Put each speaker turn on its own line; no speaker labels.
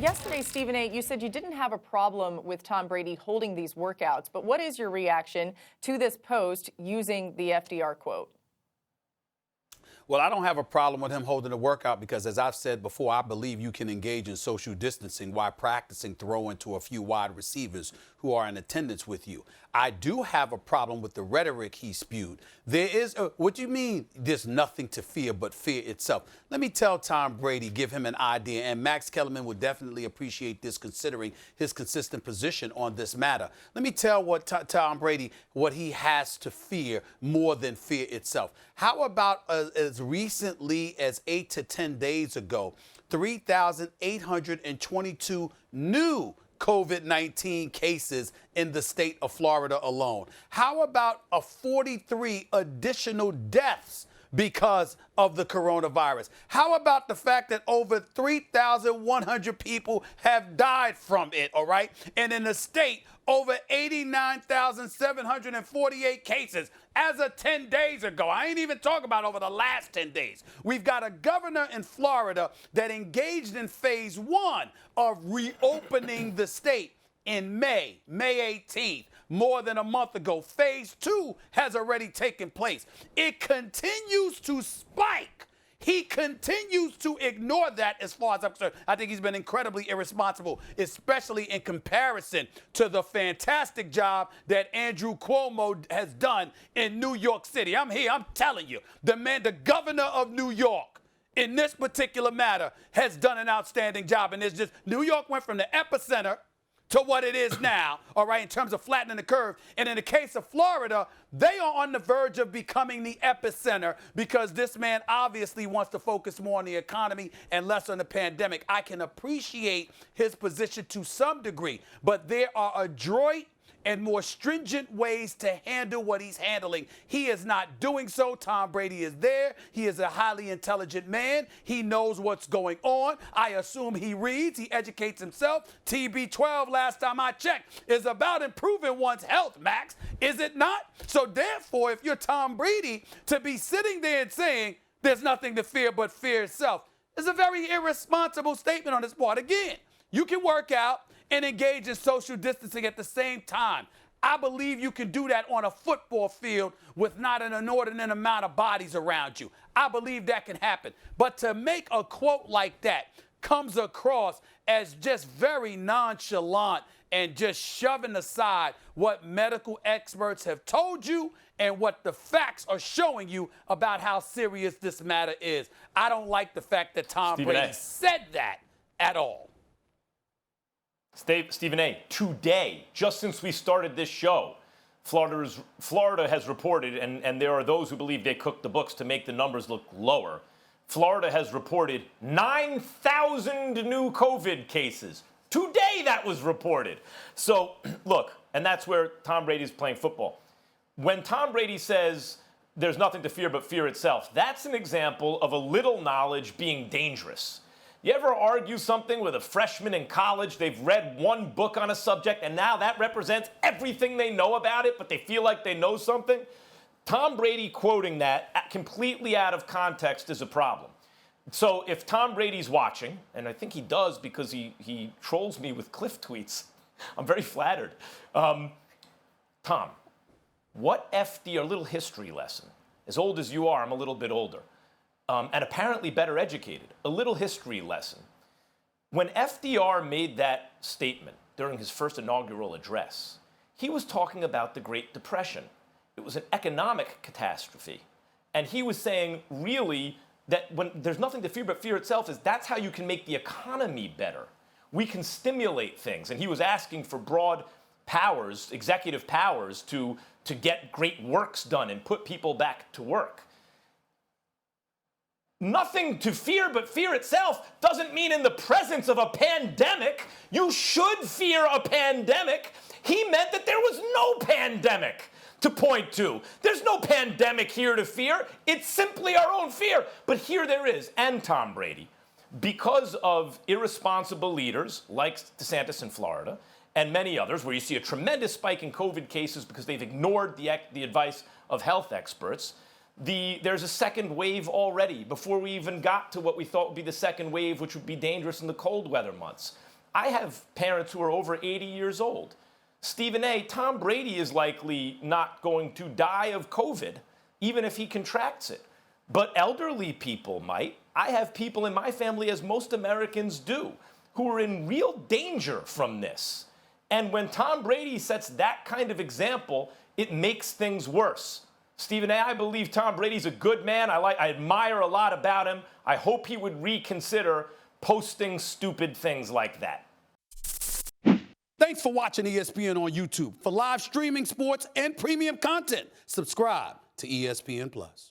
Yesterday, Stephen A., you said you didn't have a problem with Tom Brady holding these workouts, but what is your reaction to this post using the FDR quote?
Well, I don't have a problem with him holding a workout because, as I've said before, I believe you can engage in social distancing while practicing throwing to a few wide receivers who are in attendance with you. I do have a problem with the rhetoric he spewed. What do you mean there's nothing to fear but fear itself? Let me tell Tom Brady, give him an idea, and Max Kellerman would definitely appreciate this considering his consistent position on this matter. Let me tell Tom Brady what he has to fear more than fear itself. How about as recently as 8 to 10 days ago, 3,822 new COVID-19 cases in the state of Florida alone? How about 43 additional deaths because of the coronavirus? How about the fact that over 3,100 people have died from it, all right? And in the state, over 89,748 cases as of 10 days ago. I ain't even talking about over the last 10 days. We've got a governor in Florida that engaged in phase 1 of reopening the state in May 18th, more than a month ago. Phase 2 has already taken place. It continues to spike. He continues to ignore that as far as I'm concerned. I think he's been incredibly irresponsible, especially in comparison to the fantastic job that Andrew Cuomo has done in New York City. I'm here, I'm telling you, the governor of New York, in this particular matter, has done an outstanding job. And it's just, New York went from the epicenter to what it is now, all right, in terms of flattening the curve. And in the case of Florida, they are on the verge of becoming the epicenter because this man obviously wants to focus more on the economy and less on the pandemic. I can appreciate his position to some degree, but there are adroit and more stringent ways to handle what he's handling. He is not doing so. Tom Brady is there. He is a highly intelligent man. He knows what's going on. I assume he reads. He educates himself. TB12, last time I checked, is about improving one's health, Max. Is it not? So therefore, if you're Tom Brady, to be sitting there and saying there's nothing to fear but fear itself is a very irresponsible statement on his part. Again, you can work out and engage in social distancing at the same time. I believe you can do that on a football field with not an inordinate amount of bodies around you. I believe that can happen. But to make a quote like that comes across as just very nonchalant and just shoving aside what medical experts have told you and what the facts are showing you about how serious this matter is. I don't like the fact that Tom Brady said that at all.
Stephen A., today, just since we started this show, Florida has reported, and there are those who believe they cooked the books to make the numbers look lower. Florida has reported 9,000 new COVID cases. Today that was reported. So, look, and that's where Tom Brady's playing football. When Tom Brady says there's nothing to fear but fear itself, that's an example of a little knowledge being dangerous. You ever argue something with a freshman in college? They've read one book on a subject, and now that represents everything they know about it, but they feel like they know something? Tom Brady quoting that completely out of context is a problem. So if Tom Brady's watching, and I think he does because he trolls me with Cliff tweets, I'm very flattered. Tom, what FD, a little history lesson. As old as you are, I'm a little bit older. And apparently better educated. A little history lesson. When FDR made that statement during his first inaugural address, he was talking about the Great Depression. It was an economic catastrophe. And he was saying, really, that when there's nothing to fear but fear itself, is that's how you can make the economy better. We can stimulate things. And he was asking for broad powers, executive powers, to get great works done and put people back to work. Nothing to fear but fear itself doesn't mean in the presence of a pandemic, you should fear a pandemic. He meant that there was no pandemic to point to. There's no pandemic here to fear. It's simply our own fear. But here there is, and Tom Brady, because of irresponsible leaders like DeSantis in Florida and many others, where you see a tremendous spike in COVID cases because they've ignored the advice of health experts, there's a second wave already before we even got to what we thought would be the second wave, which would be dangerous in the cold weather months. I have parents who are over 80 years old. Stephen A., Tom Brady is likely not going to die of COVID, even if he contracts it. But elderly people might. I have people in my family, as most Americans do, who are in real danger from this. And when Tom Brady sets that kind of example, it makes things worse. Stephen A., I believe Tom Brady's a good man. I admire a lot about him. I hope he would reconsider posting stupid things like that.
Thanks for watching ESPN on YouTube. For live streaming, sports, and premium content, subscribe to ESPN+.